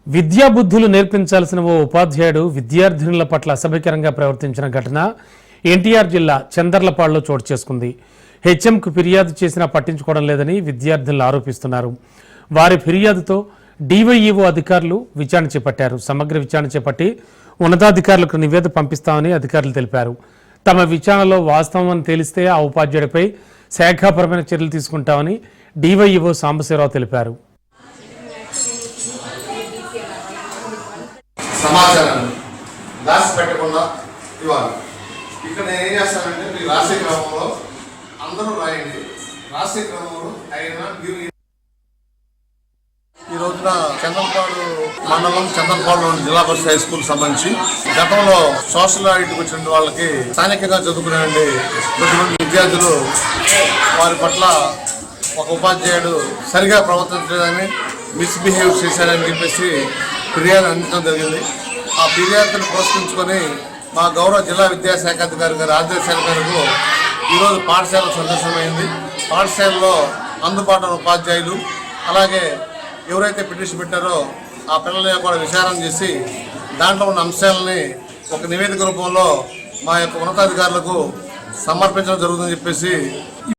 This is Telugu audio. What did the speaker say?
విద్యాబుద్ధులు నేర్పించాల్సిన ఓ ఉపాధ్యాయుడు విద్యార్థినుల పట్ల అసభ్యకరంగా ప్రవర్తించిన ఘటన ఎన్టీఆర్ జిల్లా చందర్లపాడులో చోటు చేసుకుంది. హెచ్ఎంకు ఫిర్యాదు చేసినా పట్టించుకోవడం లేదని విద్యార్థులు ఆరోపిస్తున్నారు. వారి ఫిర్యాదుతో డివైఈఓ అధికారులు విచారణ చేపట్టారు. సమగ్ర విచారణ చేపట్టి ఉన్నతాధికారులకు నివేదిక పంపిస్తామని అధికారులు తెలిపారు. తమ విచారణలో వాస్తవం తేలిస్తే ఆ ఉపాధ్యాయుడిపై శాఖాపరమైన చర్యలు తీసుకుంటామని డివైఈఓ సాంబశివరావు తెలిపారు. సమాచారాన్ని దాచి పెట్టకుండా ఇవ్వాలి. ఇక్కడ నేను ఏం చేస్తానంటే మీరు రాసే క్రమంలో అందరూ రాయండి. రాసే క్రమంలో అయినా మీరు ఈ రోజున చందర్లపాడు మండలం చందర్లపాడులోని జిల్లా పరిషత్ హై స్కూల్ సంబంధించి గతంలో సోషల్ ఆడిట్కి వచ్చిన వాళ్ళకి స్థానికంగా చదువుకునే కొద్దిమంది విద్యార్థులు వారి పట్ల ఒక ఉపాధ్యాయుడు సరిగా ప్రవర్తించలేదని మిస్బిహేవ్ చేశారని చెప్పేసి ఫిర్యాదు అందించడం జరిగింది. ఆ ఫిర్యాదును పురస్కరించుకొని మా గౌరవ జిల్లా విద్యాశాఖ అధికారి గారి ఆదేశాల మేరకు ఈరోజు పాఠశాల సందర్శనమైంది. పాఠశాలలో అందుబాటులో ఉపాధ్యాయులు అలాగే ఎవరైతే పిటిషన్ పెట్టారో ఆ పిల్లల్ని కూడా విచారణ చేసి దాంట్లో ఉన్న అంశాలని ఒక నివేదిక రూపంలో మా యొక్క ఉన్నతాధికారులకు సమర్పించడం జరుగుతుందని చెప్పేసి